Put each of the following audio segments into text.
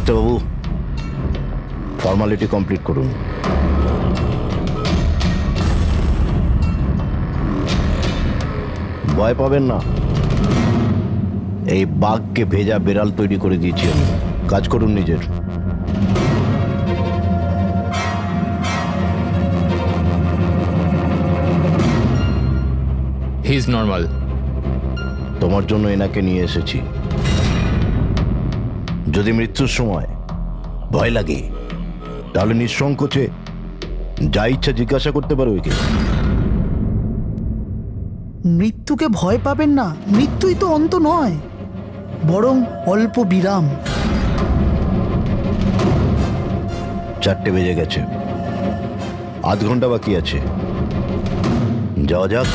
ডাক্তারবাবু, formality complete করুন। ভয় পাবেন না, এই বাঘকে ভেজা বেড়াল তৈরি করে দিয়েছি আমি। কাজ করুন নিজের। He is normal. তোমার জন্য এনাকে নিয়ে এসেছি। যদি মৃত্যুর সময় ভয় লাগে তাহলে নিঃসংকোচে যা ইচ্ছা জিজ্ঞাসা করতে পারো একে। মৃত্যুকে ভয় পাবেন না, মৃত্যুই তো অন্ত নয়, বরং অল্প বিরাম। 4টে বেজে গেছে, আধ ঘন্টা বাকি আছে, যাওয়া যাক।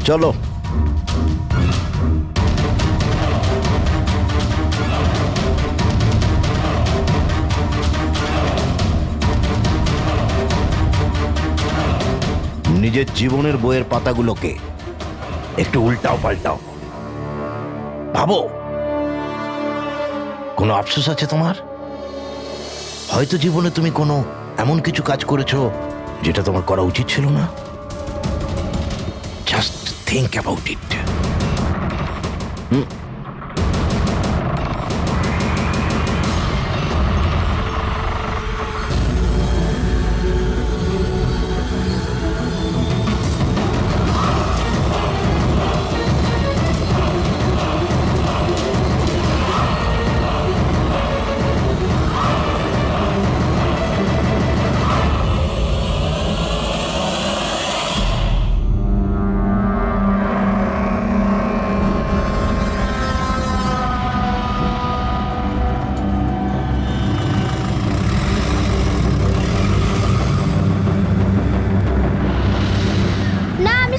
চলো। নিজের জীবনের বইয়ের পাতাগুলোকে একটু উল্টাও পাল্টাও, ভাবো কোনো আফসোস আছে তোমার? হয়তো জীবনে তুমি কোনো এমন কিছু কাজ করেছো যেটা তোমার করা উচিত ছিল না। Just think about it.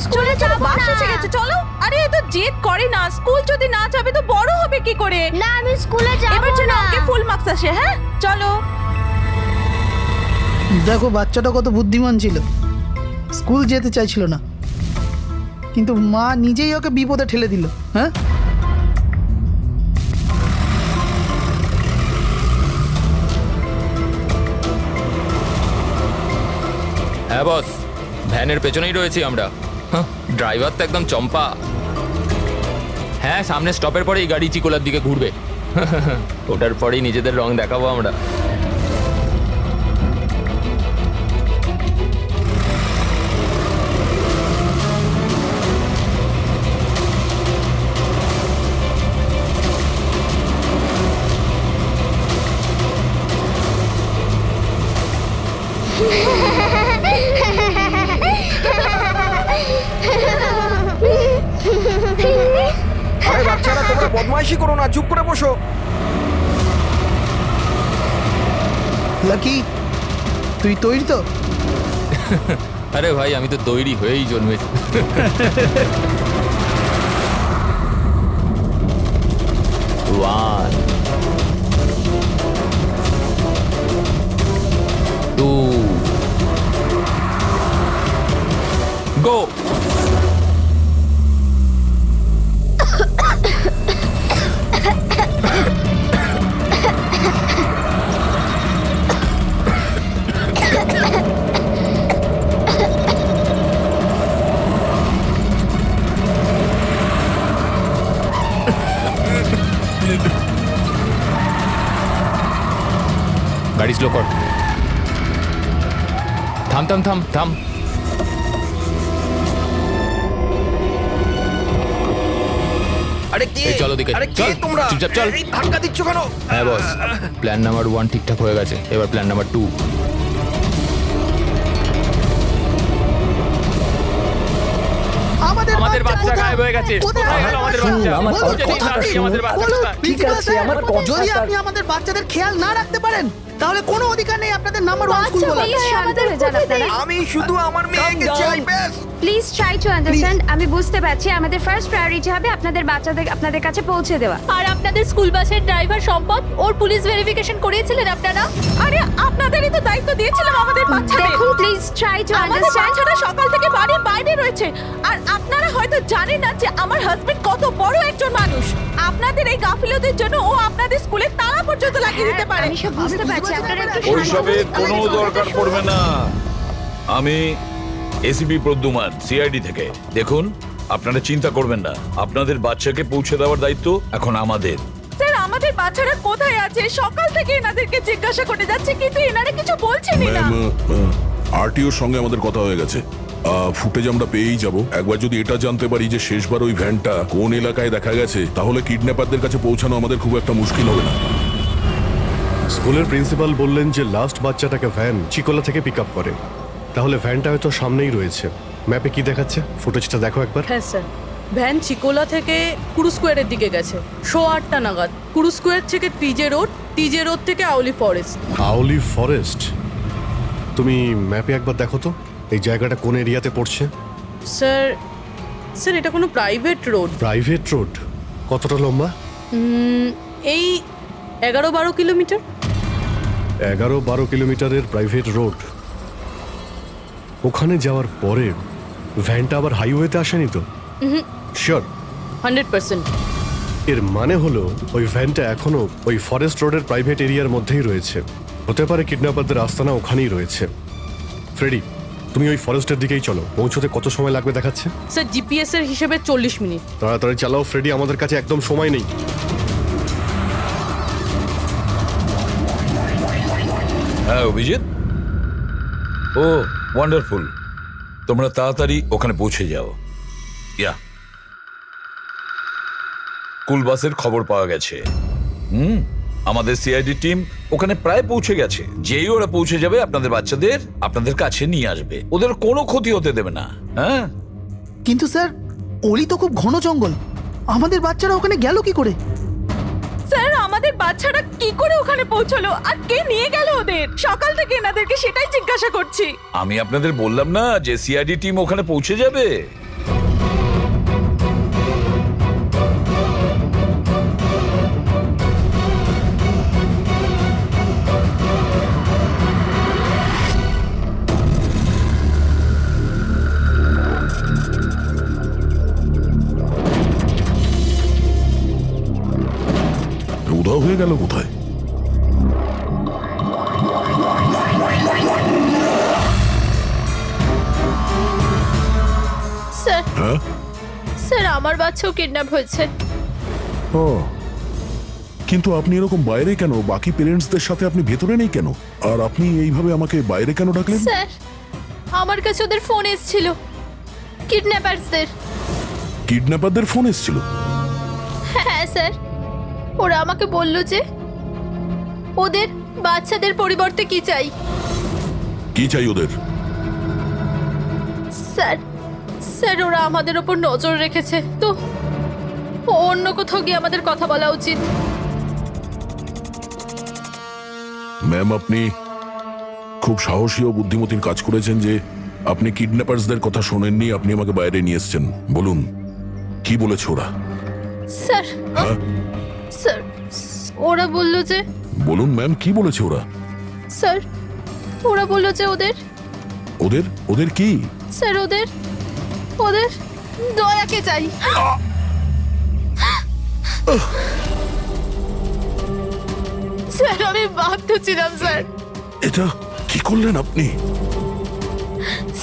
স্কুলে যাব বাস না। এসে গেছে, চলো। আরে এ তো জেদ করে না, স্কুল যদি না যাবে তো বড় হবে কি করে? না আমি স্কুলে যাব এবার যেন না। ওকে ফুল মার্কস আসে। হ্যাঁ চলো। দেখো বাচ্চাটা কত বুদ্ধিমান ছিল, স্কুল যেতে চাইছিল না, কিন্তু মা নিজেই ওকে বিপদে ঠেলে দিল। হ্যাঁ, হ্যাঁ বস, ভ্যানের পেছনেই রয়েছি আমরা। ড্রাইভার তো একদম চম্পা। হ্যাঁ, সামনে স্টপের পরেই গাড়ি চিকোলার দিকে ঘুরবে। ওটার পরেই নিজেদের রং দেখাবো আমরা। আরে বাচ্চারা, তোমরা বদমাইশি করো না, চুপ করে বসো। লাকি তুই তৈরি তো? আরে ভাই, আমি তো তৈরি হয়েই জন্মেছি। One, two, go! গাড়ি স্লো কর। থাম থাম থাম থাম। আরে কি? এই চলো দিকে, আরে কি চল, তোমরা? চুপচাপ চল। এই ধাক্কা দিচ্ছ কেন? হ্যাঁ বস, প্ল্যান নাম্বার 1 ঠিকঠাক হয়ে গেছে, এবার প্ল্যান নাম্বার 2। আমাদের আমাদের বাচ্চা গায়েব হয়ে গেছে। কোথায় গেল আমাদের শুনুন, বাচ্চা? আমার খুঁজে নিন কথাটা তাড়াতাড়ি শুনুন। আমাদের বাচ্চা বলুন, কোথায়? ঠিক প্রিন্সিপাল আছে, স্যার, আমার যদি কথাটা- আপনি আমাদের বাচ্চাদের খেয়াল না রাখতে পারেন তাহলে কোনো অধিকার নেই আপনাদের নাম্বার ওয়ান স্কুল বলার। আমি শুধু আমার মেয়েকে চাই ব্যাস। Please try to understand. আমি বুঝতে পারছি আমাদের ফার্স্ট প্রায়োরিটি হবে আপনাদের বাচ্চাদের আপনাদের কাছে পৌঁছে দেওয়া। আর আপনাদের স্কুল বাসের ড্রাইভার সম্পদ ওর পুলিশ ভেরিফিকেশন করিয়েছিলেন আপনারা? আরে আপনাদেরই তো দায়িত্ব দিয়েছিলাম আমাদের বাচ্চাদের। দেখুন প্লিজ ট্রাই টু আমাদের আন্ডারস্ট্যান্ড। বাচ্চাটা সকাল থেকে বাড়ির বাইরে রয়েছে আর আপনারা হয়তো জানেন না যে আমার হাজবেন্ড কত বড় একজন মানুষ। আপনাদের এই গাফিলতির জন্য ও আপনাদের স্কুলে তালা পর্যন্ত লাগিয়ে দিতে পারে। আমি সব বুঝতে পারছি, আপনারা একটু ওইসবের কোনো দরকার পড়বে না। আমি এসিপি প্রদ্যুমান, সিআইডি থেকে। দেখুন, আপনারা চিন্তা করবেন না, আপনাদের বাচ্চাকে পৌঁছে দেওয়ার দায়িত্ব এখন আমাদের। স্যার আমাদের বাচ্চারা কোথায় আছে? সকাল থেকে এনাদেরকে জিজ্ঞাসা করে যাচ্ছে কিন্তু এনারা কিছু বলছেনই না। আরটিওর সঙ্গে আমাদের কথা হয়ে গেছে। ফুটেজ আমরা পেয়েই যাব। একবার যদি এটা জানতে পারি যে শেষবার ওই ভ্যানটা কোন এলাকায় দেখা গেছে, তাহলে কিডন্যাপারদের কাছে পৌঁছানো আমাদের খুব একটা মুশকিল হবে না। স্কুলের প্রিন্সিপাল বললেন যে লাস্ট বাচ্চাটাকে ভ্যান চিকোলা থেকে পিক আপ করে। তাহলে ভ্যানটা হয়তো সামনেই রয়েছে। ম্যাপে কি দেখাচ্ছে? ফুটেজটা দেখো একবার। হ্যাঁ স্যার, ভ্যান চিকোলা থেকে কুরু স্কোয়ারের দিকে গেছে 8:30 নাগাদ। কুরু স্কোয়ার থেকে টিজে রোড থেকে আউলি ফরেস্ট। আউলি ফরেস্ট? তুমি ম্যাপে একবার দেখো তো এই জায়গাটা কোন এরিয়াতে পড়ছে। স্যার স্যার এটা কোনো প্রাইভেট রোড। Private road? কতটা লম্বা? এই 11-12 কিলোমিটার। 11-12 কিলোমিটারের প্রাইভেট রোড। ওখানে যাওয়ার পরে ভ্যানটা আবার হাইওয়েতে আসেনি তো? শিওর? 100%। এর মানে হলো ওই ভ্যানটা এখনো ওই ফরেস্ট রোডের প্রাইভেট এরিয়ার মধ্যেই রয়েছে। হতে পারে কিডন্যাপারদের আস্তানা ওখানেই রয়েছে। ফ্রেডি, তুমি ওই ফরেস্টের দিকেই চলো। পৌঁছতে কত সময় লাগবে দেখাচ্ছে? স্যার জিপিএস এর হিসেবে 40 মিনিট। তাড়াতাড়ি চালাও ফ্রেডি, আমাদের কাছে একদম সময় নেই। হ্যাঁ অভিজিৎ, ও ওয়ান্ডারফুল। তোমরা তাড়াতাড়ি ওখানে পৌঁছে যাও। ইয়া, স্কুল বাসের খবর পাওয়া গেছে। আমাদের সিআইডি টিম ওখানে প্রায় পৌঁছে গেছে। যেই ওরা পৌঁছে যাবে আপনাদের বাচ্চাদের আপনাদের কাছে নিয়ে আসবে। ওদের কোনো ক্ষতি হতে দেবে না। হ্যাঁ, কিন্তু স্যার ওলি তো খুব ঘন জঙ্গল, আমাদের বাচ্চারা ওখানে গেল কি করে? স্যার আমাদের বাচ্চারা কি করে ওখানে পৌঁছলো আর কে নিয়ে গেল ওদের? সকাল থেকে এনাদেরকে সেটাই জিজ্ঞাসা করছি। আমি আপনাদের বললাম না যে সিআইডি টিম ওখানে পৌঁছে যাবে। উধাও হয়ে গেল কোথায়? স্যার হ্যাঁ? স্যার আমার বাচ্চাও কিডন্যাপ হয়েছে। ও, কিন্তু আপনি এরকম বাইরে কেন? বাকি পেরেন্টসদের সাথে আপনি ভেতরে নেই কেন? আর আপনি এইভাবে আমাকে বাইরে কেন ডাকলেন? স্যার আমার কাছে ওদের ফোন এসেছিল, কিডন্যাপারসদের। কিডন্যাপারদের ফোন এসেছিল? হ্যাঁ স্যার, ওরা আমাকে বলল যে ওদের বাচ্চাদের পরিবর্তে কি চাই। কি চাই ওদের? স্যার স্যার ওরা আমাদের ওপর নজর রেখেছে, তো অন্য কোথাও গিয়ে আমাদের কথা বলা উচিত। ম্যাম, আপনি খুব সাহসী ও বুদ্ধিমতীর কাজ করেছেন যে আপনি কিডন্যাপারসদের কথা শোনেননি, আপনি আমাকে বাইরে নিয়ে এসেছেন। বলুন কি বলেছে ওরা? স্যার হ্যাঁ স্যার ওরা বলল যে, বলুন ম্যাম, কি বলেছে ওরা? স্যার ওরা বলল যে ওদের ওদের ওদের কি? স্যার ওদের ওদের দয়াকে চাই। স্যার আমি বাধ্য ছিলাম স্যার। এটা কি করলেন আপনি?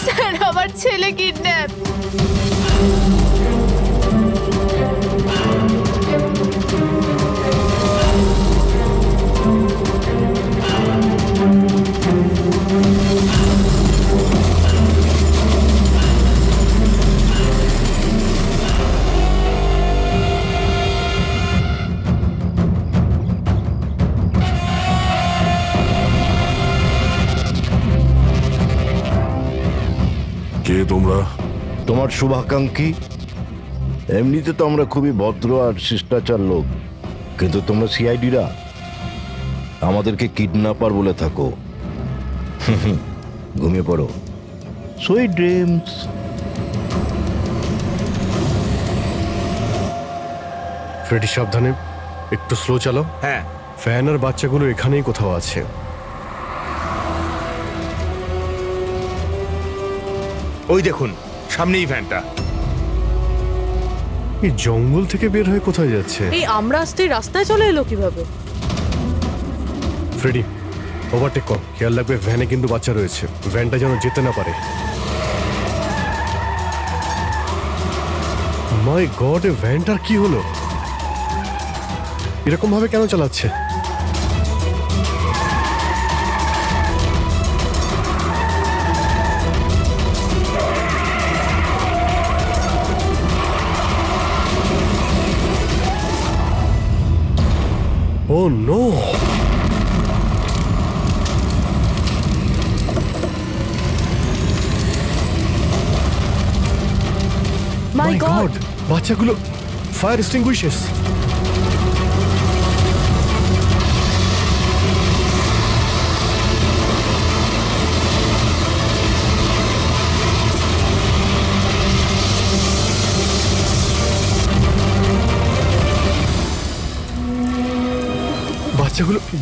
স্যার আমার ছেলে কিডন্যাপ। কে তোমরা? তোমার শুভাকাঙ্ক্ষী এমনিতে তো আমরা খুবই ভদ্র আর শিষ্টাচার লোক, কিন্তু তোমরা সিআইডিরা আমাদেরকে কিডন্যাপার বলে থাকো। ঘুমিয়ে পড়ো, সুইট ড্রিমস। ফ্রেডি সাবধানে, একটু স্লো চালাও। হ্যাঁ ফ্যান আর বাচ্চাগুলো এখানেই কোথাও আছে। ওই দেখুন সামনেই ভ্যানটা। এই জঙ্গল থেকে বের হয়ে কোথায় যাচ্ছে? এই আমরা আসতেই রাস্তায় চলে এলো কিভাবে? ফ্রেডি, ওভারটেক কর, খেয়াল রাখবে ভ্যানে কিন্তু বাচ্চা রয়েছে, ভ্যানটা যেন যেতে না পারে। মাই গড, এ ভ্যানটার কি হলো? এরকম ভাবে কেন চালাচ্ছে? ও নো! মাই গড! বাচ্চাগুলো ফায়ার এক্সটিংগুইশার্স।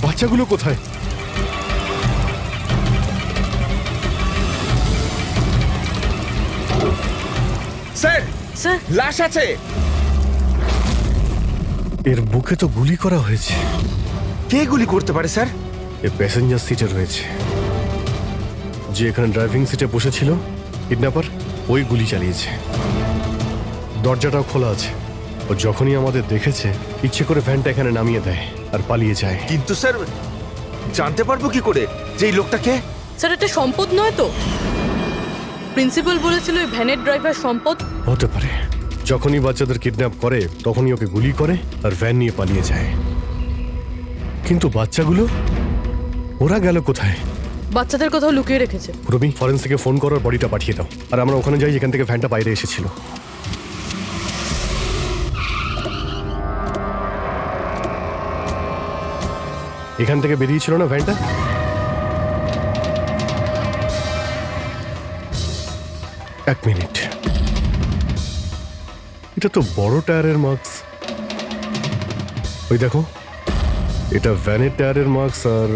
বাচ্চাগুলো কোথায়? স্যার স্যার, লাশ আছে। এর বুকে তো গুলি করা হয়েছে। কে গুলি করতে পারে স্যার? এ প্যাসেঞ্জার সিটে রয়েছে। যে এখানে ড্রাইভিং সিটে বসেছিল কিডন্যাপার, ওই গুলি চালিয়েছে। দরজাটাও খোলা আছে। ও যখনই আমাদের দেখেছে ইচ্ছে করে ভ্যানটা এখানে নামিয়ে দেয় আর পালিয়ে যায়। কিন্তু স্যার জানতে পারবো কি করে যে এই লোকটাকে? স্যার এটা সম্পদ নয় তো? প্রিন্সিপাল বলেছিল এই ভ্যানের ড্রাইভার সম্পদ। হতে পারে। যখনই বাচ্চাদের কিডন্যাপ করে তখনই ওকে গুলি করে আর ভ্যান নিয়ে পালিয়ে যায়। কিন্তু বাচ্চাগুলো, ওরা গেল কোথায়? বাচ্চাদের কোথাও লুকিয়ে রেখেছে। রবি, ফরেন্সিকে ফোন করার বডিটা পাঠিয়ে দাও, আর আমরা ওখানে যাই যেখান থেকে ভ্যানটা বাইরে এসেছিল। এখান থেকে বেরিয়েছিল না ভ্যানটা? এক মিনিট, এটা তো বড় টায়ারের মার্কস। ওই দেখো, এটা ভ্যানের টায়ারের মার্কস, আর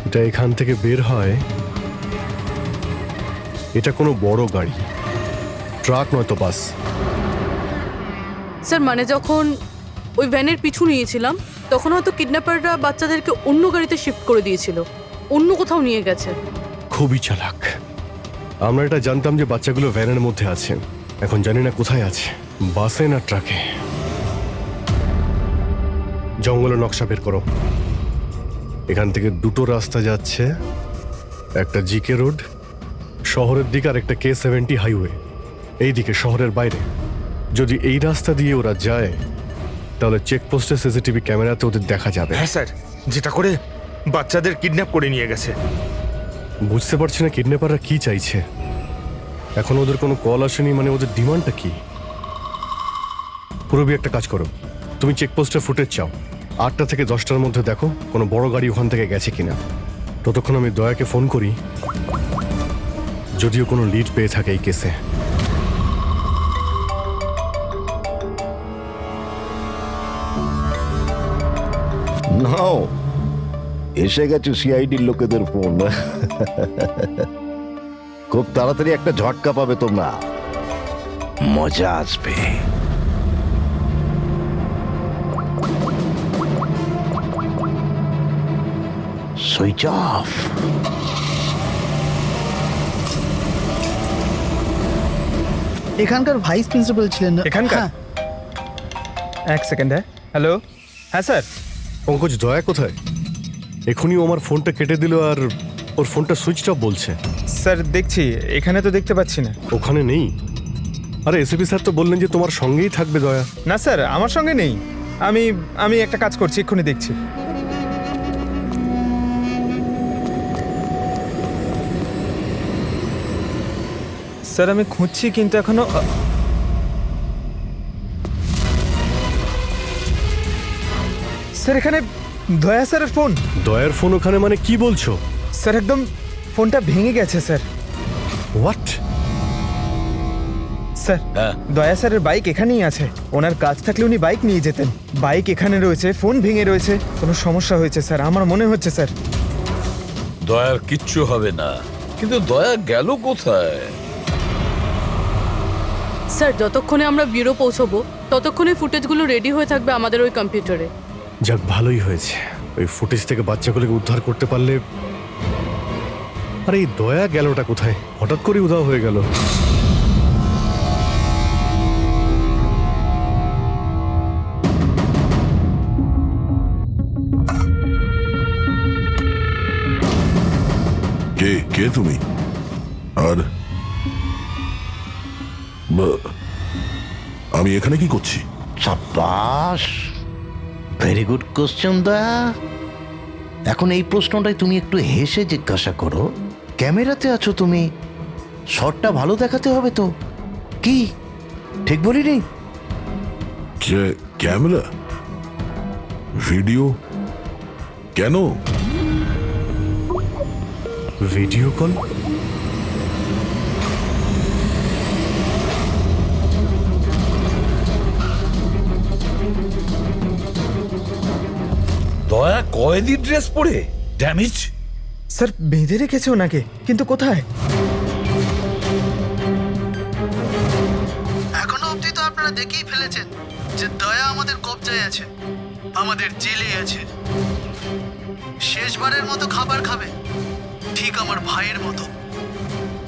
এটা এখান থেকে বের হয়। এটা কোনো বড় গাড়ি, ট্রাক নয়তো বাস। স্যার মানে যখন ওই ভ্যানের পিছু নিয়েছিলাম তখন হয়তো কিডন্যাপাররা বাচ্চাদেরকে অন্য গাড়িতে শিফট করে দিয়েছিল, অন্য কোথাও নিয়ে গেছে। খুবই চালাক। আমরা এটা জানতাম যে বাচ্চাগুলো ভ্যানের মধ্যে আছে, এখন জানি না কোথায় আছে, বাসে না ট্রাকে। জঙ্গলের নকশা বের করো। এখান থেকে দুটো রাস্তা যাচ্ছে, একটা জিকে রোড শহরের দিকে আর একটা K70 হাইওয়ে এই দিকে শহরের বাইরে। যদি এই রাস্তা দিয়ে ওরা যায় তাহলে চেকপোস্টে সিসিটিভি ক্যামেরাতে ওদের দেখা যাবে। হ্যাঁ স্যার, যেটা করে বাচ্চাদের কিডন্যাপ করে নিয়ে গেছে। বুঝতে পারছি না কিডন্যাপাররা কি চাইছে। এখন ওদের কোনো কল আসেনি, মানে ওদের ডিমান্ডটা কি? পুরবি, একটা কাজ করো, তুমি চেকপোস্টের ফুটেজ চাও, 8টা থেকে 10টার মধ্যে দেখো কোনো বড় গাড়ি ওখান থেকে গেছে কিনা। ততক্ষণ আমি দয়াকে ফোন করি, যদিও কোনো লিড পেয়ে থাকে এই কেসে। নাও, এসে গেছে সিআইডির লোকেদের ফোন। খুব তাড়াতাড়ি একটা ঝটকা পাবে তোমরা, মজা আসবে। Switch off. এখানকার ভাইস প্রিন্সিপাল ছিলেন না? এখানকার? হ্যাঁ। এক সেকেন্ড। হ্যালো, হ্যাঁ স্যার। পঙ্কজ, দয়া কোথায়? এখনই ও আমার ফোনটা কেটে দিল আর ওর ফোনটা সুইচ অফ বলছে। স্যার দেখছি, এখানে তো দেখতে পাচ্ছি না। ওখানে নেই? আরে এসপি স্যার তো বললেন যে তোমার সঙ্গেই থাকবে দয়া। না স্যার, আমার সঙ্গে নেই। আমি একটা কাজ করছি, এক্ষুনি দেখছি। স্যার আমি খুঁজছি কিন্তু এখনো স্যার এখানে দয়া স্যারের ফোন। দয়ার ফোন ওখানে মানে কি বলছো? স্যার একদম ফোনটা ভেঙে গেছে স্যার। হোয়াট? স্যার হ্যাঁ। দয়া স্যারের বাইক এখানেই আছে। ওনার কাজ থাকলে উনি বাইক নিয়ে যেতেন। বাইক এখানে রয়েছে, ফোন ভেঙে রয়েছে। কোনো সমস্যা হয়েছে স্যার, আমার মনে হচ্ছে স্যার। দয়ার কিচ্ছু হবে না, কিন্তু দয়া গেল কোথায়? স্যার যতক্ষণে আমরা ব্যুরো পৌঁছবো ততক্ষণে ফুটেজগুলো রেডি হয়ে থাকবে আমাদের ওই কম্পিউটারে। যাক, ভালোই হয়েছে। ওই ফুটেজ থেকে বাচ্চাগুলোকে উদ্ধার করতে পারলে। আরে এই দয়া গেলটা কোথায়? হঠাৎ করে উধাও হয়ে গেল। কে কে তুমি? আর আমি এখানে কি করছি? সাব্বাস, ভেরি গুড কোশ্চেন দয়া। এখন এই প্রশ্নটাই তুমি একটু হেসে জিজ্ঞাসা করো। ক্যামেরাতে আছো তুমি, শটটা ভালো দেখাতে হবে তো। কি ঠিক বলিনি? ক্যামেরা, ভিডিও, কেন? Video call? দয়া কয়েদি ড্রেস পরে ড্যামেজ। স্যার বেঁধে রেখেছে ওনাকে, কিন্তু কোথায়? এখনো অবধি তো আপনারা দেখেই ফেলেছেন যে দয়া আমাদের কবজায় আছে, আমাদের জেলে আছে। শেষবারের মতো খাবার খাবে, ঠিক আমার ভাইয়ের মতো,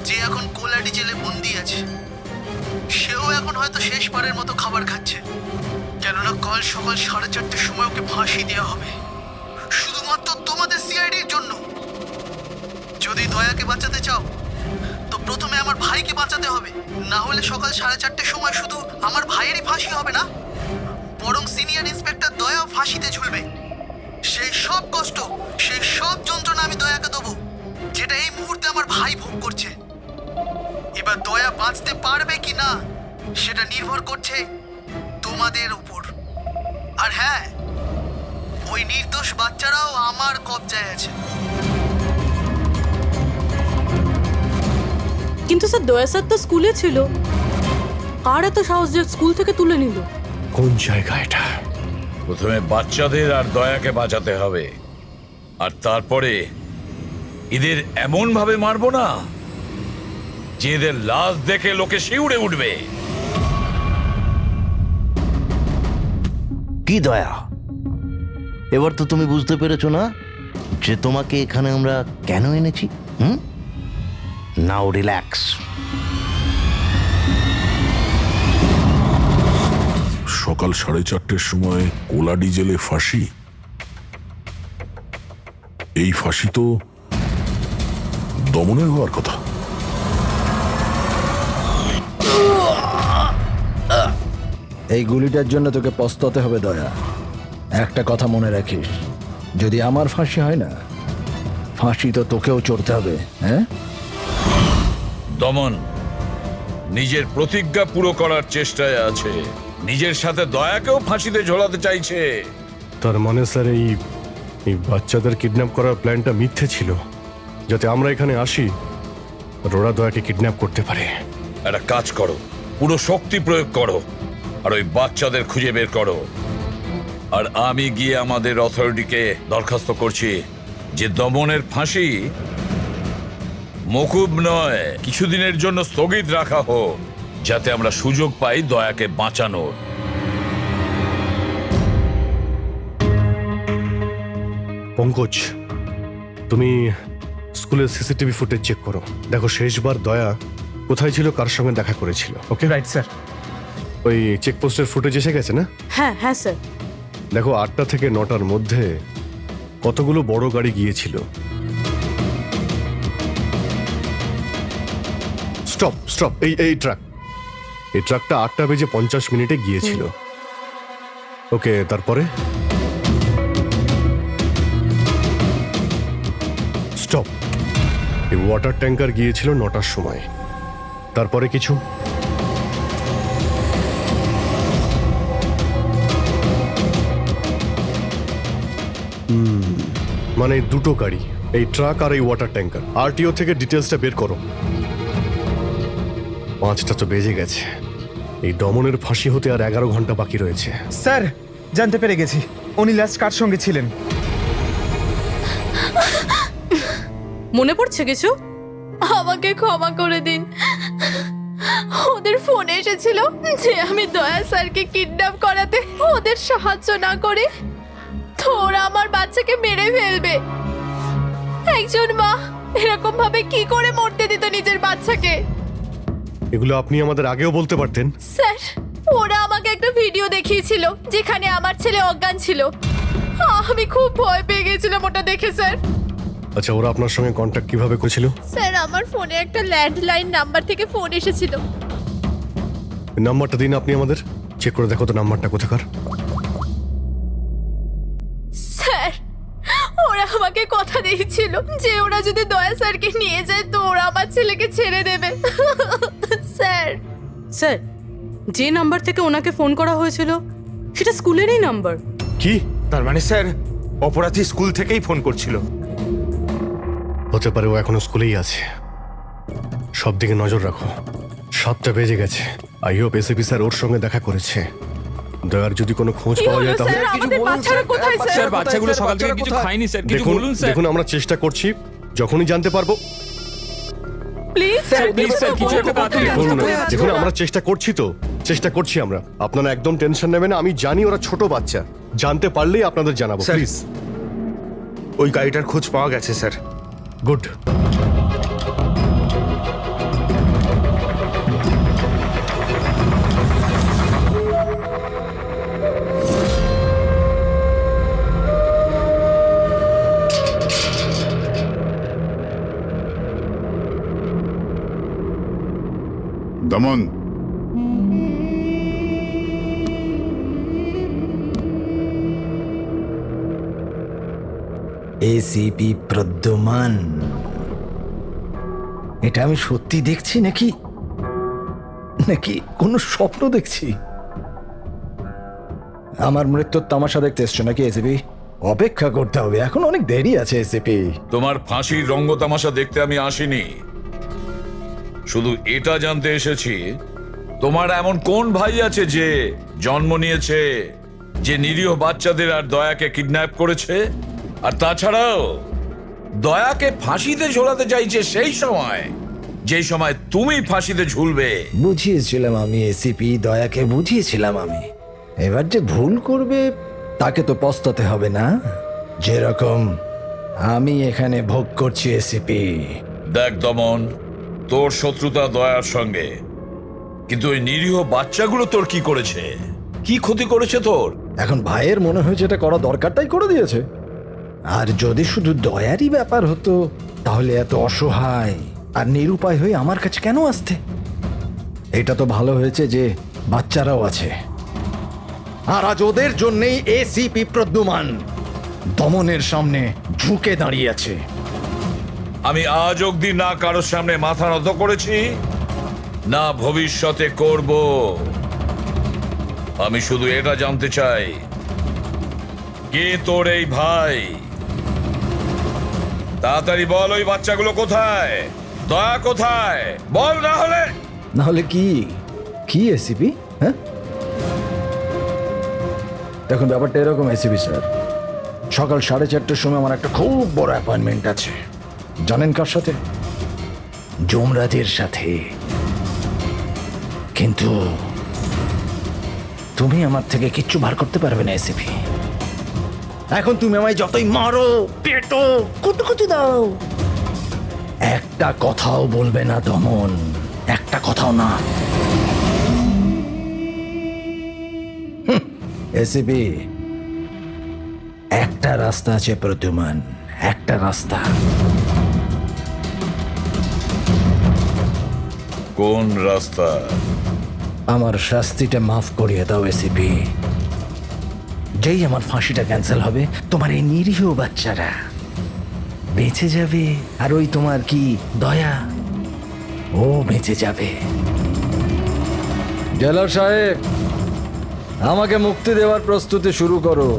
যে এখন কোলাডি জেলে বন্দি আছে। সেও এখন হয়তো শেষবারের মতো খাবার খাচ্ছে, কেননা কাল সকাল 4:30টার সময় ওকে ফাঁসি দেওয়া হবে, শুধুমাত্র তোমাদের সিআইডির জন্য। যদি দয়াকে বাঁচাতে চাও তো প্রথমে আমার ভাইকে বাঁচাতে হবে, না হলে সকাল 4:30টার সময় শুধু আমার ভাইয়েরই ফাঁসি হবে না, বরং সিনিয়র ইন্সপেক্টর দয়াও ফাঁসিতে ঝুলবে। সেই সব কষ্ট, সেই সব যন্ত্রণা আমি দয়াকে দেবো, যেটা এই মুহূর্তে আমার ভাই ভোগ করছে। এবার দয়া বাঁচতে পারবে কি না সেটা নির্ভর করছে তোমাদের উপর। আর হ্যাঁ, ওই নির্দোষ বাচ্চারাও আমার কবজায় আছে। কিন্তু স্যার দয়া স্যার তো স্কুলে ছিল, কার এত সাহস যে স্কুল থেকে তুলে নিল? কোন জায়গা এটা? প্রথমে বাচ্চাদের আর দয়াকে বাঁচাতে হবে, আর তারপরে এদের এমন ভাবে মারবো না যে এদের লাশ দেখে লোকে শিউরে উঠবে। কি দয়া, এবার তো তুমি বুঝতে পেরেছো না যে তোমাকে এখানে আমরা কেন এনেছি? নাও রিল্যাক্স। সকাল 4:30টার সময় কোলাডি জেলে ফাঁসি। এই ফাঁসি তো দমনের হওয়ার কথা। এই গুলিটার জন্য তোকে পস্তাতে হবে দয়া। একটা কথা মনে রাখিস, যদি আমার ফাঁসি হয় না, ফাঁসি তো তোকেও চড়তে হবে। হ্যাঁ দমন নিজের প্রতিজ্ঞা পুরো করার চেষ্টায় আছে, নিজের সাথে দয়াকেও ফাঁসিতে ঝোলাতে চাইছে। তার মানে স্যার এই বাচ্চাদের কিডন্যাপ করার প্ল্যানটা মিথ্যে ছিল, যাতে আমরা এখানে আসি আর ওরা দয়াকে কিডন্যাপ করতে পারে। একটা কাজ করো, পুরো শক্তি প্রয়োগ করো আর ওই বাচ্চাদের খুঁজে বের করো। আর আমি গিয়ে আমাদের অথরিটিকে দরখাস্ত করছি যে দমনের ফাঁসি মকুব নয়, কিছুদিনের জন্য স্থগিত রাখা হোক, যাতে আমরা সুযোগ পাই দয়াকে বাঁচানোর। পঙ্কজ, তুমি স্কুলের সিসিটিভি ফুটেজ চেক করো, দেখো শেষবার দয়া কোথায় ছিল, কার সঙ্গে দেখা করেছিল। Okay right sir. ওই চেকপোস্টের ফুটেজ এসে গেছে না? হ্যাঁ হ্যাঁ স্যার। দেখো 8টা থেকে 9টার মধ্যে কতগুলো বড় গাড়ি গিয়েছিল। স্টপ স্টপ, এই ট্রাকটা 8:50 গিয়েছিল। ওকে, তারপরে স্টপ, এই ওয়াটার ট্যাঙ্কার গিয়েছিল 9টার সময়। তারপরে কিছু? মানে দুটো গাড়ি, এই ট্রাক আর এই ওয়াটার ট্যাঙ্কার। আরটিও থেকে ডিটেলসটা বের করো। 5টা তো বেজে গেছে, এই দমনের ফাঁসি হতে আর 11 ঘন্টা বাকি রয়েছে। স্যার জানতে পেরে গেছি উনি লাস্ট কার সঙ্গে ছিলেন। মনে পড়ছে কিছু? আমাকে ক্ষমা করে দিন। ওদের ফোন এসেছিল যে আমি দয়া স্যারকে কিডন্যাপ করাতে ওদের সাহায্য না করে তো ওরা আমার বাচ্চাকে মেরে ফেলবে। একজন মা এরকম ভাবে কি করে মরতে দিত নিজের বাচ্চাকে? এগুলো আপনি আমাদের আগেও বলতে পারতেন। স্যার, ওরা আমাকে একটা ভিডিও দেখিয়েছিল যেখানে আমার ছেলে অজ্ঞান ছিল। আমি খুব ভয় পেয়ে গেছিলাম ওটা দেখে স্যার। আচ্ছা, ওরা আপনার সঙ্গে কন্ট্যাক্ট কিভাবে করেছিল? স্যার, আমার ফোনে একটা ল্যান্ডলাইন নাম্বার থেকে ফোন এসেছিল। নাম্বারটা দিন আপনি আমাদের, চেক করে দেখো তো নাম্বারটা কোথাকার। স্যার, ওরা আমাকে কথা দিয়েছিল যে ওরা যদি দয়া স্যারকে নিয়ে যায় তো ওরা আমার ছেলেকে ছেড়ে দেবে। স্যার, স্যার, যে নাম্বার থেকে ওনাকে ফোন করা হয়েছিল সেটা স্কুলেরই নাম্বার। কি তার মানে স্যার অপরাধী স্কুল থেকেই ফোন করছিল? হতে পারে ও এখনো স্কুলেই আছে। সব দিকে নজর রাখো। 7টা বেজে গেছে। আই হোপ এসিপি স্যার ওর সঙ্গে দেখা করেছে। দয়ার যদি কোনো খোঁজ কি পাওয়া হলো যায় তাহলে স্যার? আমাদের বাচ্চারা কোথায় স্যার? স্যার বাচ্চাগুলো সকাল থেকে কিছু খায়নি স্যার, কিছু দেখুন বলুন স্যার। দেখুন আমরা চেষ্টা করছি, যখনই জানতে পারবো। প্লিজ স্যার প্লিজ স্যার কিছু একটা তাড়াতাড়ি দেখুন করুন। দেখুন আমরা চেষ্টা করছি তো, চেষ্টা করছি আমরা। আপনারা একদম টেনশন নেবেন না, আমি জানি ওরা ছোট বাচ্চা। জানতে পারলেই আপনাদের জানাবো স্যার। প্লিজ। ওই গাড়িটার খোঁজ পাওয়া গেছে স্যার। গুড। দমন, এসিপি প্রদ্যুমান, এটা আমি সত্যি দেখছি নাকি নাকি কোনো স্বপ্ন দেখছি? আমার মৃত্যুর তামাশা দেখতে এসছো নাকি এসিপি? অপেক্ষা করতে হবে, এখন অনেক দেরি আছে এসিপি। তোমার ফাঁসির রঙ্গতামাশা দেখতে আমি আসিনি, শুধু এটা জানতে এসেছি তোমার এমন কোন ভাই আছে যে জন্ম নিয়েছে, যে নিরীহ বাচ্চাদের আর দয়াকে কিডন্যাপ করেছে, আর তাছাড়াও দয়াকে ফাঁসিতে ঝোলাতে চাইছে সেই সময় যেই সময় তুমি ফাঁসিতে ঝুলবে। বুঝিয়েছিলাম আমি এসিপি, দয়াকে বুঝিয়েছিলাম আমি। এবার যে ভুল করবে তাকে তো পস্তাতে হবে না, যেরকম আমি এখানে ভোগ করছি এসিপি। দেখ দমন, তোর শত্রুতা দয়ার সঙ্গে, কিন্তু ওই নিরীহ বাচ্চাগুলো তোর কি করেছে, কি ক্ষতি করেছে তোর? এখন ভাইয়ের মনে হয়েছে এটা করা দরকার তাই করে দিয়েছে। আর যদি শুধু দয়ারই ব্যাপার হতো তাহলে এত অসহায় আর নিরুপায় হয়ে আমার কাছে কেন আসতে? এটা তো ভালো হয়েছে যে বাচ্চারাও আছে, আর আজ ওদের জন্যই এসিপি প্রদ্যুমান দমনের সামনে ঝুঁকে দাঁড়িয়ে আছে। আমি আজ অব্দি না কারোর সামনে মাথা নত করেছি, না ভবিষ্যতে করব। আমি শুধু এটা জানতে চাই, কে তোর এই ভাই? তাড়াতাড়ি বল, ওই বাচ্চাগুলো কোথায়? দয়া কোথায়? বল, না হলে কি কি এসিপি? হ্যাঁ দেখুন ব্যাপারটা এরকম এসিপি স্যার, সকাল 4:30টার সময় আমার একটা খুব বড় অ্যাপয়েন্টমেন্ট আছে। জানেন কার সাথে? যমরাজের সাথে। কিন্তু তুমি আমার থেকে কিচ্ছু বার করতে পারবে না এসিপি। এখন তুমি আমায় যতই মারো, পেটো, কুতুকুতি দাও, একটা কথাও বলবে না দমন, একটা কথাও না। এসিপি, একটা রাস্তা আছে প্রদ্যুমান, একটা রাস্তা। কোন রাস্তা? আমার শাস্তিটা মাফ করিয়ে দাও এসিপি। যেই আমার ফাঁসিটা ক্যান্সেল হবে তোমার এই নিরীহ বাচ্চারা বেঁচে যাবে, আর ওই তোমার কি দয়া, ও বেঁচে যাবে। জেলার সাহেব, আমাকে মুক্তি দেওয়ার প্রস্তুতি শুরু করো।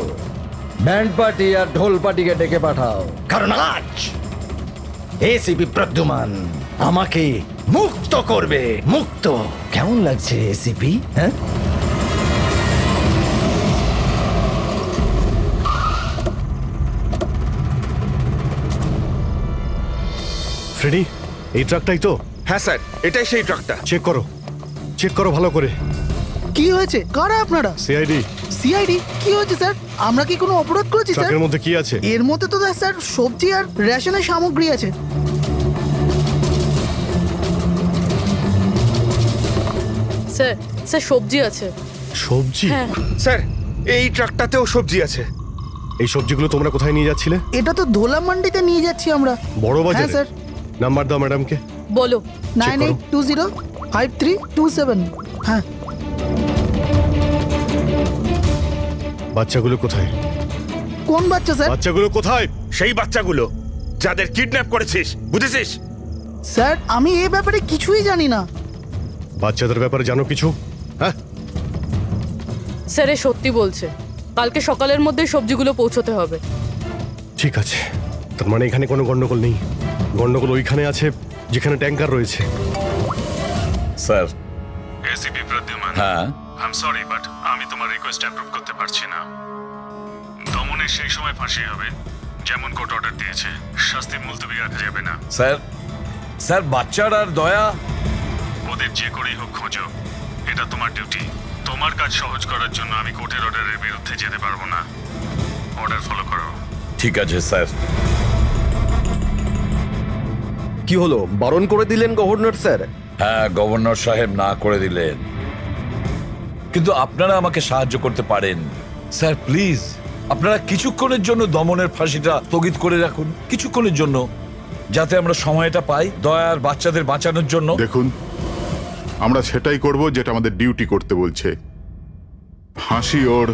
ব্যান্ড পার্টি আর ঢোল পার্টিকে ডেকে পাঠাও, কারণ আজ এসিপি প্রদ্যুমান আমাকে মুক্ত করবে। মুক্ত কেমন লাগছে এসিপি? হ্যাঁ, ফ্রেডি, এই ট্রাকটাই তো? হ্যাঁ স্যার, এটাই সেই ট্রাকটা। চেক করো ভালো করে। কি হয়েছে? কারা আপনারা? সিআইডি। সিআইডি? কি হয়েছে স্যার? আমরা কি কোনো অপরাধ করেছি স্যার? ট্রাকের মধ্যে কি আছে? এর মধ্যে তো স্যার সবজি আর রেশনের সামগ্রী আছে। স্যার স্যার সবজি আছে। সবজি? হ্যাঁ স্যার, এই ট্রাকটাতেও সবজি আছে। এই সবজিগুলো তোমরা কোথায় নিয়ে যাচ্ছিলে? এটা তো ধোলা মান্ডিতে নিয়ে যাচ্ছি আমরা। বড় হ্যাঁ বাজারে? স্যার। নাম্বার দাও ম্যাডামকে। বলো। 98205327। হ্যাঁ। বাচ্চাগুলো কোথায়? কোন বাচ্চা স্যার? বাচ্চাগুলো কোথায়? সেই বাচ্চাগুলো যাদের কিডন্যাপ করেছিস, বুঝেছিস? স্যার আমি এই ব্যাপারে কিছুই জানি না। বাচ্চাদের ব্যাপারে জানো কিছু? হ্যাঁ, স্যার এ সত্যি বলছে, কালকে সকালের মধ্যে সবজিগুলো পৌঁছতে হবে। ঠিক আছে। তার মানে এখানে কোনো গন্ডগোল নেই। গন্ডগোল ওইখানে আছে যেখানে ট্যাঙ্কার রয়েছে। স্যার। এসিপি প্রদ্যুমান, হ্যাঁ, আই এম সরি বাট আমি তোমার রিকোয়েস্ট অ্যাপ্রুভ করতে পারছি না। দমনের সেই সময় ফাঁসি হবে যেমন কোর্ট অর্ডার দিয়েছে, শাস্তি মুলতবি রাখা যাবে না। স্যার বাচ্চার আর দয়া, ওদের যে করেই হোক খোঁজো, এটা তোমার ডিউটি। তোমার কাজ সহজ করার জন্য আমি কোর্টের অর্ডারের বিরুদ্ধে যেতে পারবো না। অর্ডার ফলো করো। ঠিক আছে স্যার। কি হলো, বারণ করে দিলেন গভর্নর স্যার? হ্যাঁ, গভর্নর সাহেব না করে দিলেন, কিন্তু আপনারা আমাকে সাহায্য করতে পারেন। স্যার প্লিজ, আপনারা কিছুক্ষণের জন্য দমনের ফাঁসিটা স্থগিত করে রাখুন, কিছুক্ষণের জন্য, যাতে আমরা সময়টা পাই দয়ার বাচ্চাদের বাঁচানোর জন্য। দেখুন, আমরা সেটাই করব যেটা আমাদের ডিউটি করতে বলছে। ফাঁসি ওর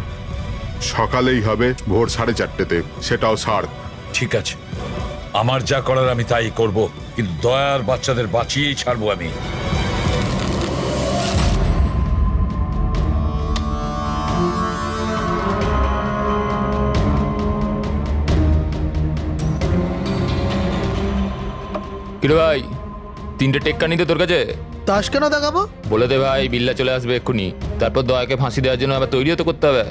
সকালেই হবে, ভোর 4:30-তে, সেটাও সার। ঠিক আছে, আমার যা করার আমি তাই করব, কিন্তু দয়ার বাচ্চাদের বাঁচিয়েই ছাড়বো আমি। কিরে ভাই, 3টে টেক্কা নিতে তোর কাছে? তাস কেন দেখাবো? বলে দে ভাই, বিল্লা চলে আসবে এক্ষুনি। তারপর দয়াকে ফাঁসি দেওয়ার জন্য আবার তৈরিও তো করতে হবে।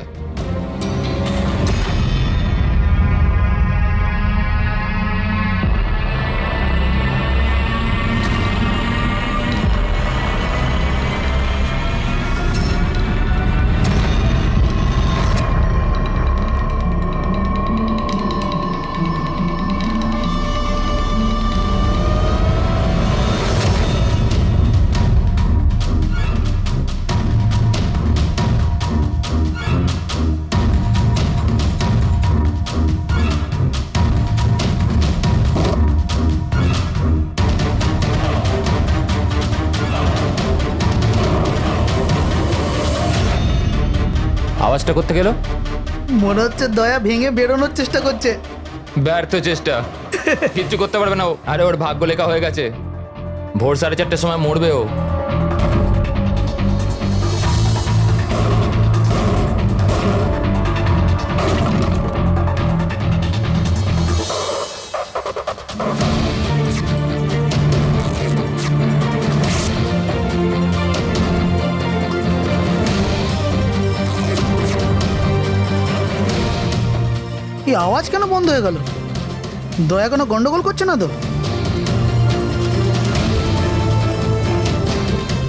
আওয়াজটা করতে গেল, মনে হচ্ছে দয়া ভেঙে বেরোনোর চেষ্টা করছে। ব্যর্থ চেষ্টা, কিচ্ছু করতে পারবে না ও। আরে ওর ভাগ্য লেখা হয়ে গেছে, ভোর 4:30-র সময় মরবে ও। এই আওয়াজ কেন বন্ধ হয়ে গেল? দয়া কোনো গন্ডগোল করছে না তো?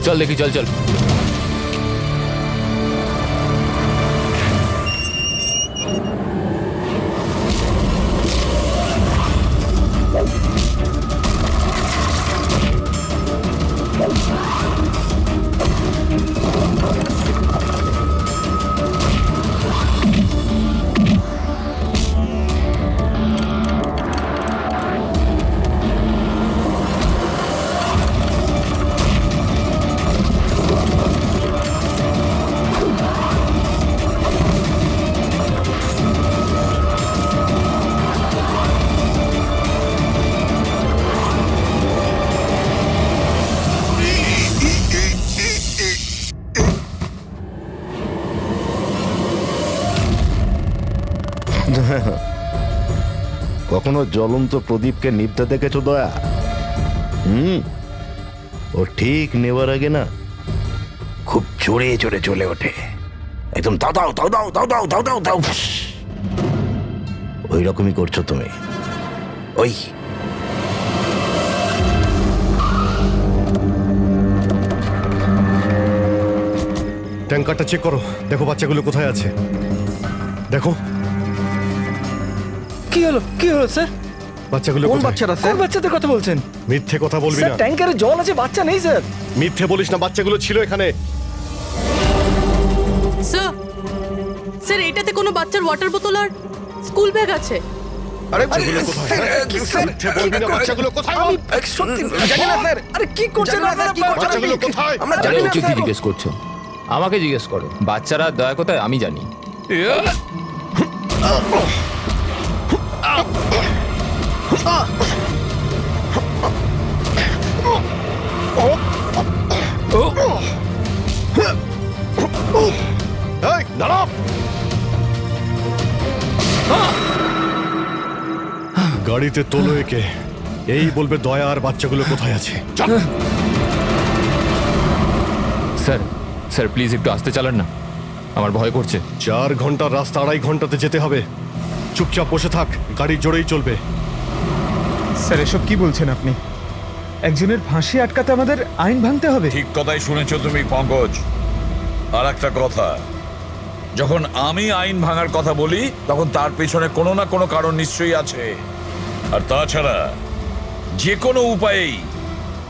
চল দেখি, চল চল। কখনো জ্বলন্ত প্রদীপকে নিভতে দেখেছো দয়া? ও ঠিক নেবার আগে না খুব জোরে জোরে চলে ওঠে, একদম দাও দাও দাও দাও দাও দাও দাও দাও দাও। ওই রকমই করছো তুমি। ওই ট্যাঙ্কারটা চেক করো, দেখো বাচ্চাগুলো কোথায় আছে। দেখো কি হলো কি হলো স্যার? বাচ্চাগুলো কোন কোথায়? বাচ্চারা স্যার? কোন বাচ্চাদের কথা বলছেন? মিথ্যে কথা বলবি স্যার না। ট্যাঙ্কারে জল আছে, বাচ্চা নেই স্যার। মিথ্যে বলিস না, বাচ্চাগুলো ছিল এখানে। স্যার স্যার এটাতে কোনো বাচ্চার ওয়াটার বোতল আর স্কুল ব্যাগ আছে। আরে বাচ্চাগুলো কোথায়? মিথ্যে বলবি না, বাচ্চাগুলো কোথায় বল? সত্যি জানি না স্যার। আরে কি করছেন আপনারা? বাচ্চাগুলো কোথায়? আমরা আরে জানি না ওকে কি স্যার। জিজ্ঞেস করছো? আমাকে জিজ্ঞেস করো। বাচ্চারা দয়া কোথায় আমি জানি। এই দাঁড়াও! গাড়িতে তোলো একে, এই বলবে দয়া আর বাচ্চাগুলো কোথায় আছে। চল। স্যার স্যার প্লিজ একটু আস্তে চালান না, আমার ভয় করছে। 4 ঘন্টার রাস্তা 2.5 ঘন্টাতে যেতে হবে। চুপচাপ বসে থাক, গাড়ি জোরেই চলবে। স্যার এসব কি বলছেন আপনি? একজনের ফাঁসি আটকাতে আমাদের আইন ভাঙতে হবে? ঠিক কথাই শুনেছো তুমি পঙ্কজ। আর একটা কথা, যখন আমি আইন ভাঙার কথা বলি তখন তার পেছনে কোনো না কোনো কারণ নিশ্চয়ই আছে। আর তাছাড়া যে কোনো উপায়েই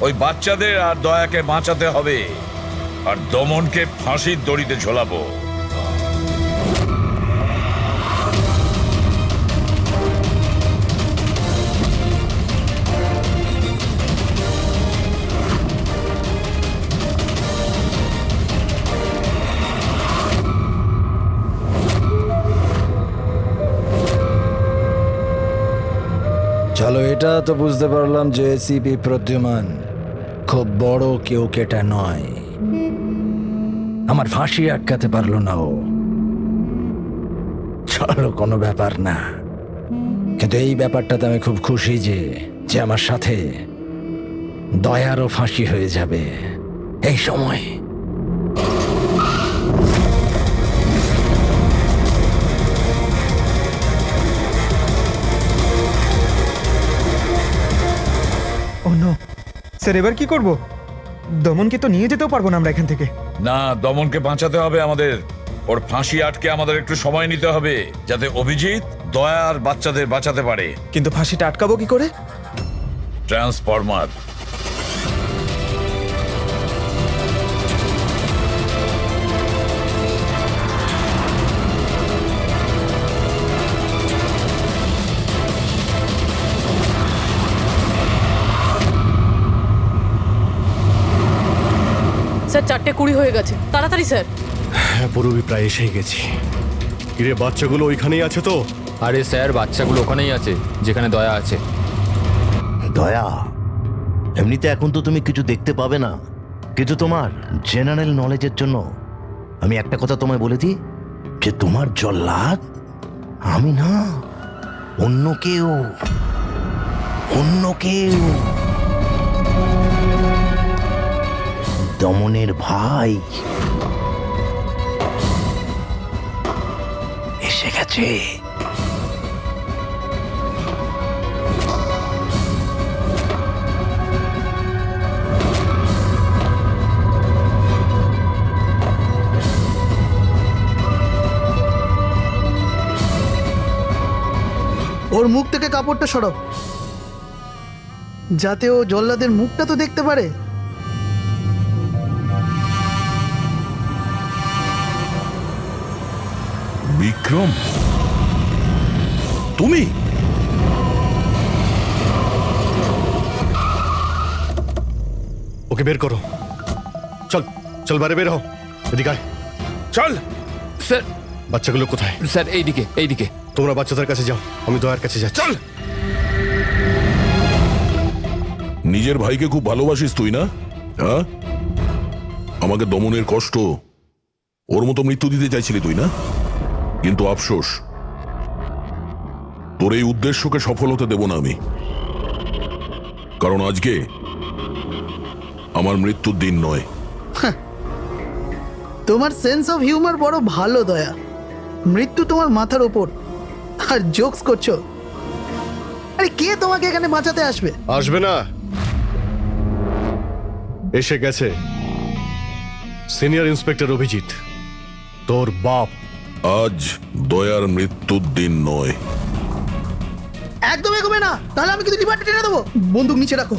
ওই বাচ্চাদের আর দয়াকে বাঁচাতে হবে, আর দমনকে ফাঁসির দড়িতে ঝোলাবো। চলো, এটা তো বুঝতে পারলাম যে এসিপি প্রদ্যুমান খুব বড় কেউ কেটা নয়। আমার ফাঁসি আটকাতে পারলো না ও। চলো, কোনো ব্যাপার না। কিন্তু এই ব্যাপারটাতে আমি খুব খুশি যে যে আমার সাথে দয়ারও ফাঁসি হয়ে যাবে এই সময়। ও নো স্যার, এবার কি করব? দমনকে তো নিয়ে যেতেও পারবো না আমরা এখান থেকে। না, দমনকে বাঁচাতে হবে আমাদের। ওর ফাঁসি আটকে আমাদের একটু সময় নিতে হবে, যাতে অভিজিৎ দয়া আর বাচ্চাদের বাঁচাতে পারে। কিন্তু ফাঁসিটা আটকাবো কি করে? ট্রান্সফরমার। স্যার 4:20 হয়ে গেছে, তাড়াতাড়ি স্যার। হ্যাঁ, পুরোই প্রায় এসেই গেছি। কিরে, বাচ্চাগুলো ওইখানেই আছে তো? আরে স্যার বাচ্চাগুলো ওখানেই আছে যেখানে দয়া আছে। দয়া, এমনিতে এখন তো তুমি কিছু দেখতে পাবে না, কিন্তু তোমার জেনারেল নলেজের জন্য আমি একটা কথা তোমায় বলে দিই, যে তোমার জল্লাদ আমি না, অন্য কেউ, অন্য কেউ। দমনের ভাই এসে গেছে। ওর মুখ থেকে কাপড়টা সরাও, যাতে ও জল্লাদের মুখটা তো দেখতে পারে। বিক্রম, তুমি? ওকে বের করো। চল চল, বাইরে বের হও। এদিকে আয়। চল। স্যার বাচ্চাগুলো কোথায়? স্যার এইদিকে এইদিকে। তোমরা বাচ্চাদের কাছে যাও, আমি দয়ার কাছে যাচ্ছি। চল। নিজের ভাইকে খুব ভালোবাসিস তুই না? হ্যাঁ, আমাকে দমনের কষ্ট, ওর মতো মৃত্যু দিতে চাইছিলি তুই না? কিন্তু আফসোস, তোর এই উদ্দেশ্যকে সফল হতে দেব না আমি, কারণ আজকে আমার মৃত্যুর দিন নয়। তোমার সেন্স অফ হিউমার বড় ভালো দয়া। মৃত্যু তোমার মাথার ওপর আর জোকস করছো। আরে কে তোমাকে এখানে বাঁচাতে আসবে? আসবে না, এসে গেছে সিনিয়র ইন্সপেক্টর অভিজিৎ, তোর বাপ। আজ দয়ার মৃত্যুর দিন নয়। একদম এগোবে না, তাহলে আমি কিন্তু ডিপার্টমেন্টে টেনে দেবো। বন্দুক নিচে রাখো।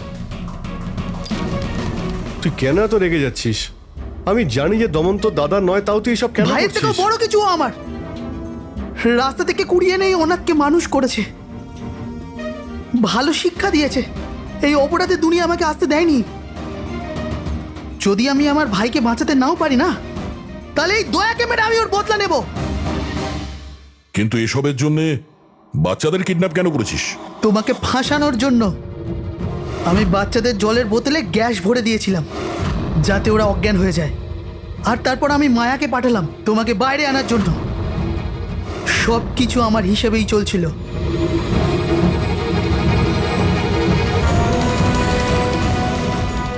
তুই কেন এত রেগে যাচ্ছিস? আমি জানি যে দমন তো দাদা নয়, তাও তুই এসব কেন ভাইয়ের থেকে করছিস? বড় কিছু ও আমার। রাস্তা থেকে কুড়িয়ে এনে এই অনাথকে মানুষ করেছে, ভালো শিক্ষা দিয়েছে। এই অপরাধের দুনিয়া আমাকে আসতে দেয়নি। যদি আমি আমার ভাইকে বাঁচাতে নাও পারি না, তাহলে এই দয়াকে মেরে আমি ওর বদলা নেব। কিন্তু এসবের জন্য বাচ্চাদের কিডন্যাপ কেন করেছিস? তোমাকে ফাঁসানোর জন্য। আমি বাচ্চাদের জলের বোতলে গ্যাস ভরে দিয়েছিলাম যাতে ওরা অজ্ঞান হয়ে যায়, আর তারপর আমি মায়াকে পাঠালাম তোমাকে বাইরে আনার জন্য। সব কিছু আমার হিসেবেই চলছিল।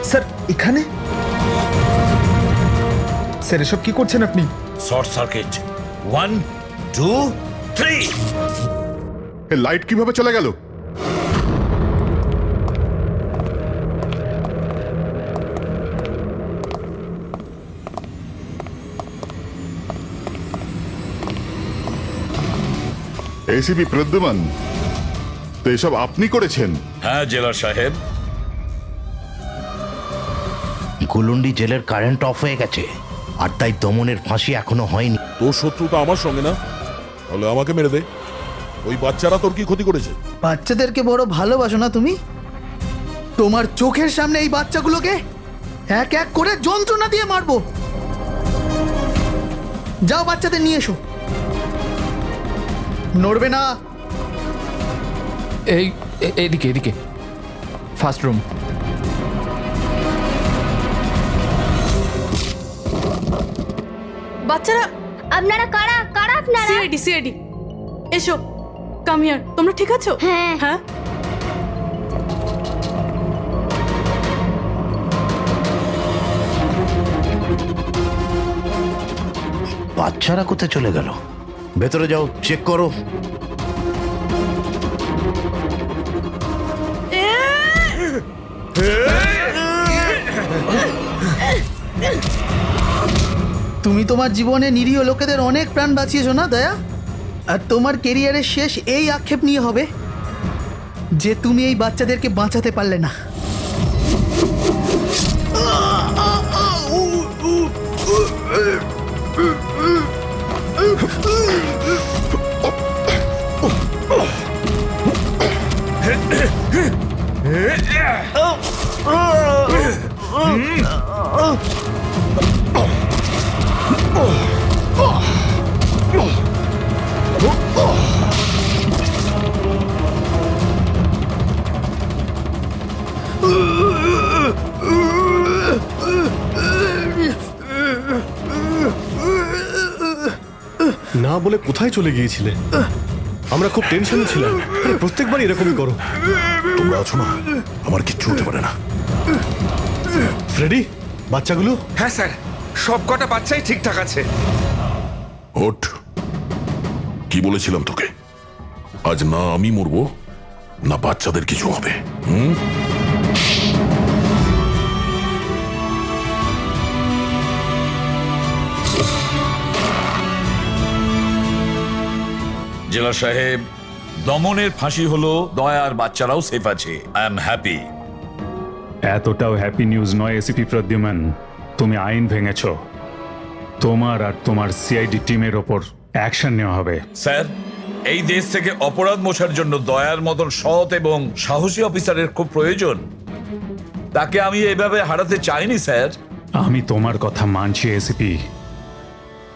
স্যার এখানে? স্যার এসব কি করছেন আপনি? Short circuit 1 2 3। লাইট কিভাবে চলে গেল? এসিপি প্রদ্যুমান, তো এসব আপনি করেছেন? হ্যাঁ জেলার সাহেব। গুলুন্ডি জেলের কারেন্ট অফ হয়ে গেছে, আর তাই দমনের ফাঁসি এখনো হয়নি। তোর শত্রুতা আমার সঙ্গে না, তাহলে আমাকে মেরে দে। ওই বাচ্চারা তোর কি ক্ষতি করেছে? বাচ্চাদেরকে বড় ভালোবাসো না তুমি? তোমার চোখের সামনে এই বাচ্চাগুলোকে এক এক করে যন্ত্রণা দিয়ে মারবো। যাও বাচ্চাদের নিয়ে এসো। নড়বে না। এদিকে এদিকে, ফার্স্ট রুম। বাচ্চারা, আপনারা কারা কারা আপনারা? সিআইডি সিআইডি, এসো, কাম হিয়ার। তোমরা ঠিক আছো? হ্যাঁ। হ্যাঁ। বাচ্চারা কোথায় চলে গেল? ভেতরে যাও, চেক করো। তুমি তোমার জীবনে নিরীহ লোকেদের অনেক প্রাণ বাঁচিয়েছো না দয়া? আর তোমার কেরিয়ারের শেষ এই আক্ষেপ নিয়ে হবে যে তুমি এই বাচ্চাদেরকে বাঁচাতে পারলে না। না বলে কোথায় চলে গিয়েছিলে? আমরা খুব টেনশনে ছিলাম। আরে প্রত্যেকবার এরকমই করো। তোমরা আছো না, আমার কিচ্ছু হতে পারে না। ফ্রেডি, বাচ্চাগুলো? হ্যাঁ স্যার, সব কটা বাচ্চাই ঠিকঠাক আছে। ওঠ, কি বলেছিলাম তোকে? আজ না আমি মরবো, না বাচ্চাদের কিছু হবে। জেলা সাহেব, দমনের ফাঁসি হলো, দয়ার বাচ্চারাও সেফ আছে। I am happy. এতটাও হ্যাপি নিউজ নয় এসিপি প্রদ্যুমান। তুমি আইন ভেঙেছ, তোমার আর তোমার সিআইডি টিমের ওপর অ্যাকশন নেওয়া হবে। স্যার, এই দেশ থেকে অপরাধ মোছার জন্য দয়ার মতন সৎ এবং সাহসী অফিসারের খুব প্রয়োজন। তাকে আমি এইভাবে হারাতে চাইনি স্যার। আমি তোমার কথা মানছি এসিপি,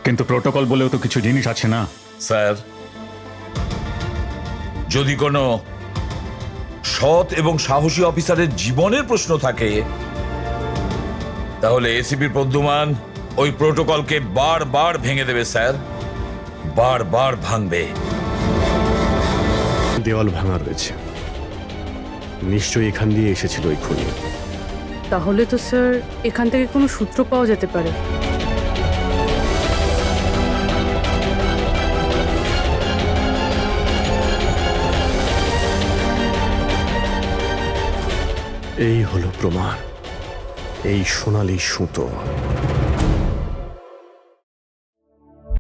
কিন্তু প্রোটোকল বলেও তো কিছু জিনিস আছে না। স্যার, যদি কোনো সৎ এবং সাহসী অফিসারের জীবনের প্রশ্ন থাকে, তাহলে এসিপি প্রদ্যুমান ওই প্রোটোকলকে বারবার ভেঙে দেবে স্যার, বারবার ভাঙবে। দেওয়াল ভাঙা রয়েছে। নিশ্চয়ই এখান দিয়ে এসেছিল ওই খুনি। তাহলে তো স্যার এখান থেকে কোনো সূত্র পাওয়া যেতে পারে। এই হলো প্রমাণ, এই সোনালি সুতো।